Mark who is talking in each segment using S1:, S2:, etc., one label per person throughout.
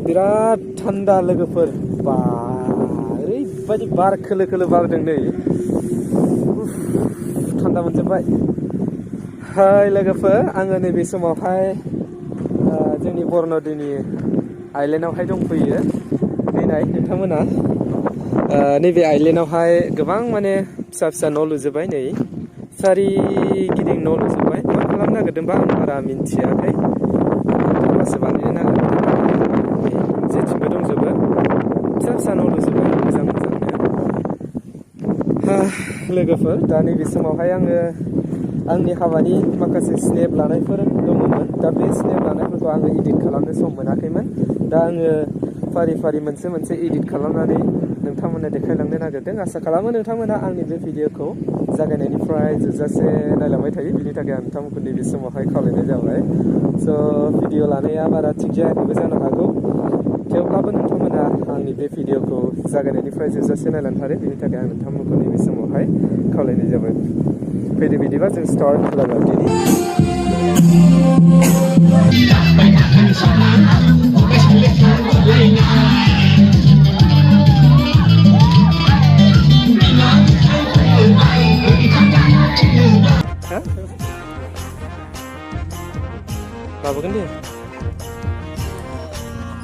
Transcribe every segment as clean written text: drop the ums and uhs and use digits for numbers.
S1: बिराद थान्दा लोगोफोर बा ओरैबायदि बार खोलो खोलो बारदों नै थान्दा मोनजोब्बाय हाय लोगोफोर आङो नैबे समावहाय जोंनि बरन'दिनि आइलेण्डआवहाय दंफैयो नाय नोंथांमोना नैबे आइलेण्डआवहाय गोबां माने फिसा फिसा न' लुजोब्बाय नै सारिगिदिं न' लुजोब्बाय मा खालामनो नागिरदोंबा आं बारा मिन्थियाखै माखासे बानायनो नागिरदों जेथिंबो दंजोबो फिसा फिसा न' लुजोब्बाय मोजां मोजांनो लोगोफोर दा नैबे समावहाय आङो आंनि हाबानि माखासे स्नेप लानायफोर दङमोन दा बे स्नेप लानायफोरखौ आङो इडिट खालामनो सम मोनाखैमोन दा आङो फारि फारि मोनसे मोनसे इडिट खालामनानै नोंथांमोननो देखायलांनो नागिरदों आसा खालामो नोंथांमोना आंनि बे भिडिअखौ जागायनायनिफ्राय जोबजासे नायलांबाय थायो बिनि थाखाय आं नोंथांमोनखौ नैबे समावहाय खावलायनाय जाबाय स' भिडिअ लानाया बारा थिग जायाखैबो जानो हागौ थेवब्लाबो नोंथांमोना आंनि बे भिडिअखौ जागायनायनिफ्राय जोबजासे नायलांथारो बिनि थाखाय आं नोंथांमोनखौ नैबे समावहाय खावलायनाय जाबाय फैदो बिदिबा जों स्टार्ट खालामदिनि लाबोगोन दे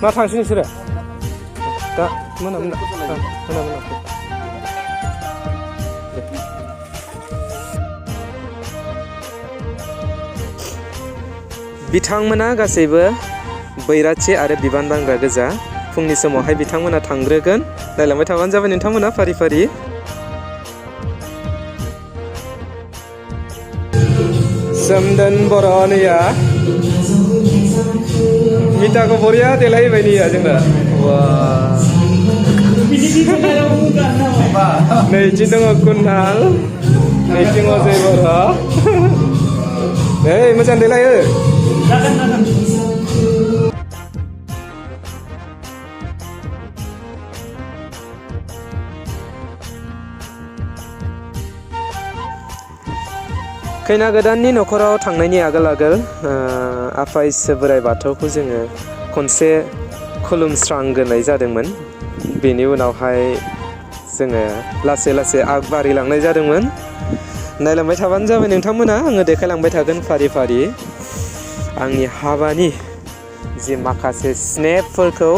S1: मा थांसै नोंसोरो दा मोना बिथांमोना गासैबो बैराथि आरो बिबान बानग्रा गोजा फुंनि समावहाय बिथांमोना थांग्रोगोन नायलांबाय थाबानो जाबाय नोंथांमोना फारि फारि सोमदोन बर'निया मिटाखौ बरिया देलायबाय नैया जोंना नैथिं दङ कुनाल नैथिं अजय बर' नै मोजां देलायो खैना गोदाननि न'खराव थांनायनि आगोल आफा इसोर बोराइ बाथौखौ जोङो खनसे खुलुमस्रांग्रोनाय जादोंमोन बेनि उनावहाय जोङो लासै लासै आग बारिलांनाय जादोंमोन नायलांबाय थाबानो जाबाय नोंथांमोना आङो देखायलांबाय थागोन फारि फारि आंनि हाबानि जे माखासे स्नेपफोरखौ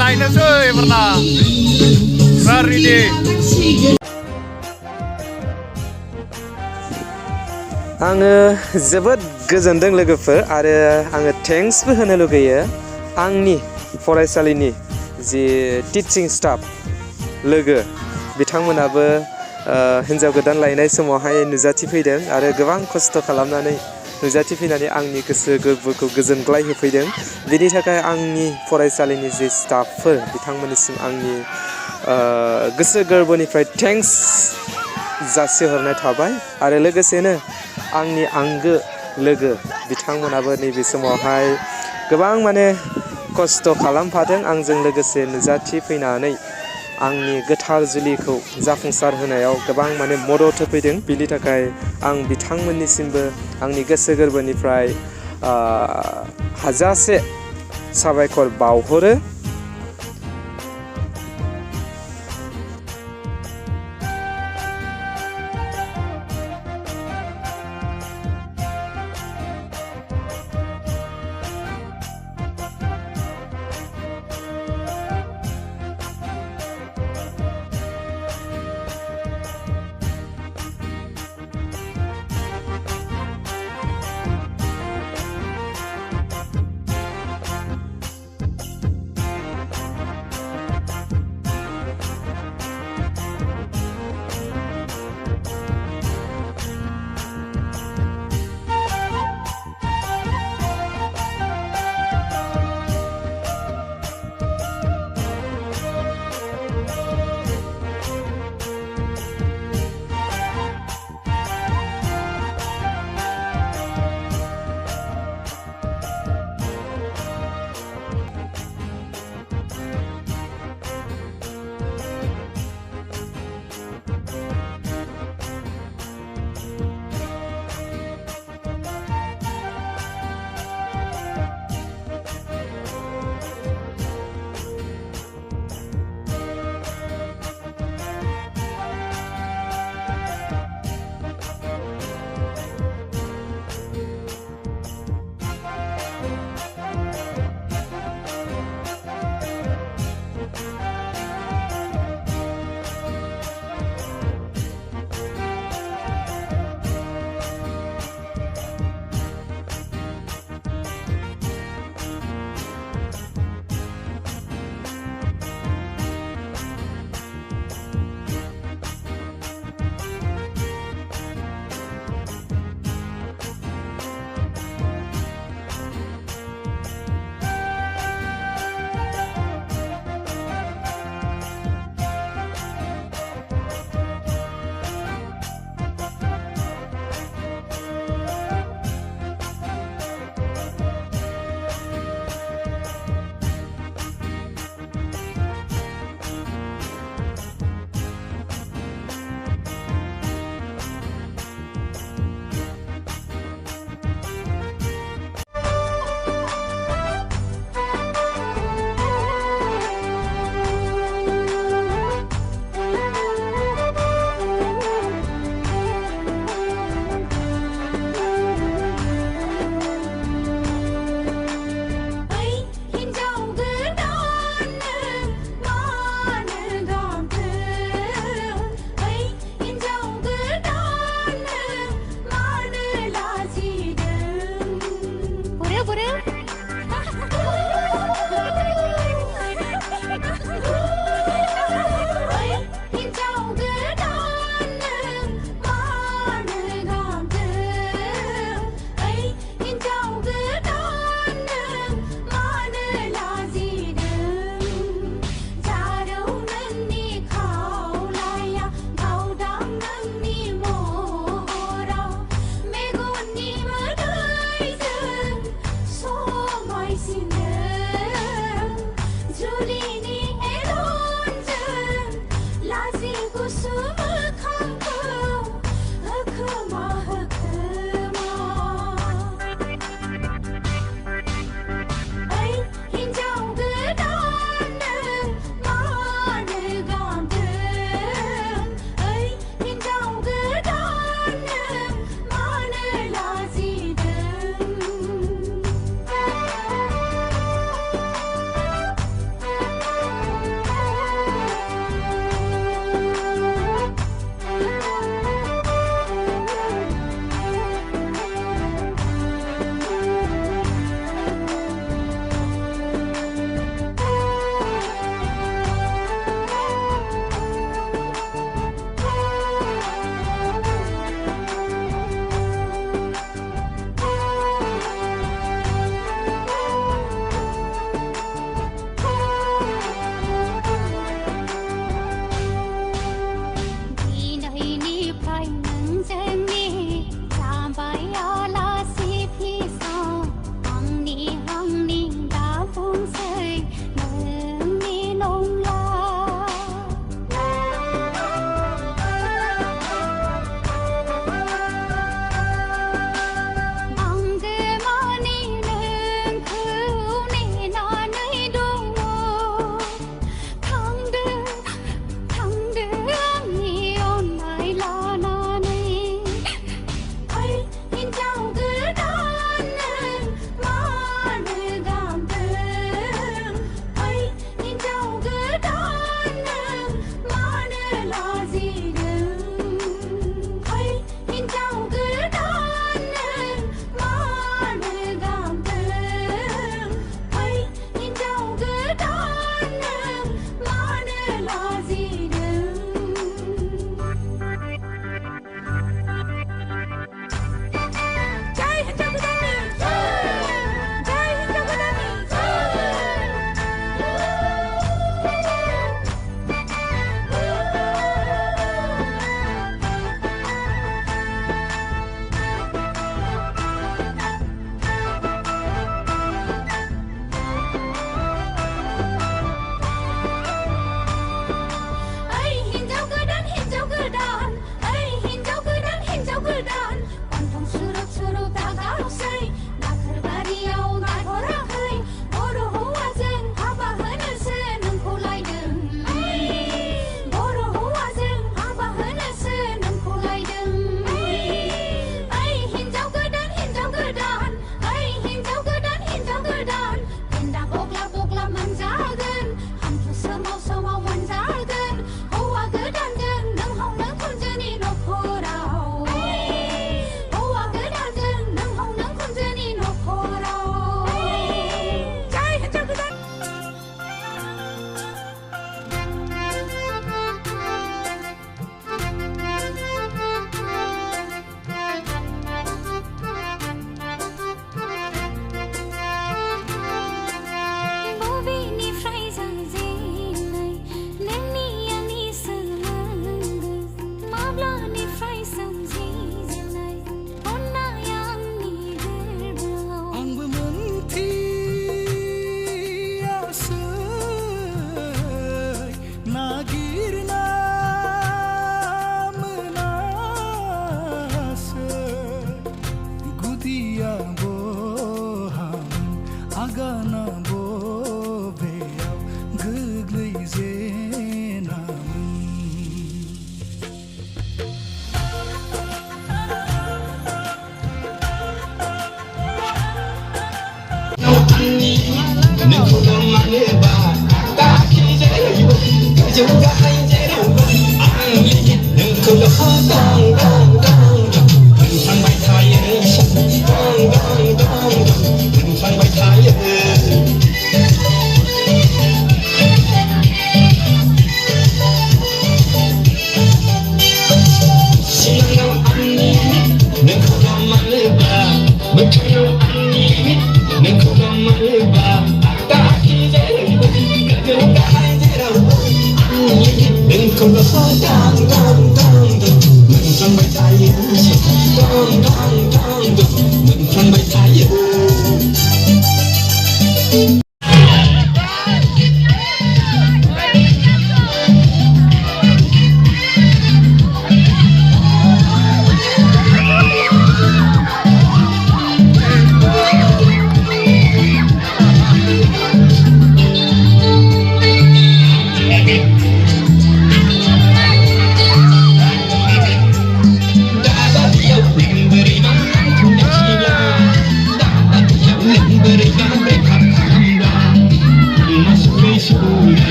S2: लायनोसै pernah hari ini
S1: आङो जोबोद गोजोनदों लोगोफोर आरो आङो थेंक्सबो होनो लुगैयो आंनि फरायसालिनि जि टिचिं स्टाफ लोगो बिथांमोनाबो हिन्जाव गोदान लायनाय समावहाय नुजाथिफैदों आरो गोबां खस्थ' खालामनानै नुजाथिफैनानै आंनि गोसो गोरबोखौ गोजोनग्लाय होफैदों बिनि थाखाय आंनि फरायसालिनि जे स्टाफफोर बिथांमोननिसिम आंनि गोसो गोरबोनिफ्राय थेंक्स जासिहरनाय थाबाय आरो लोगोसेनो आंनि आंगो लोगो बिथांमोनाबो नैबे समावहाय गोबां माने खस्थ' खालामफादों आंजों लोगोसे नुजाथिफैनानै आंनि गोथार जुलिखौ जाफुंसार होनायाव गोबां माने मदद होफैदों बिनि थाखाय आं बिथांमोननिसिमबो आंनि गोसो गोरबोनिफ्राय हाजासे साबायखर बावहरो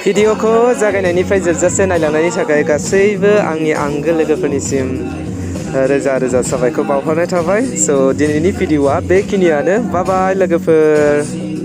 S1: भिडिअखौ जागायनायनिफ्राय जोबजासे नायलांनायनि थाखाय गासैबो आंनि आंगो लोगोफोरनिसिम रोजा रोजा साबायखर बावहरनाय थाबाय। स' दिनैनि भिडिअआ बेखिनियानो। बाय बाय लोगोफोर।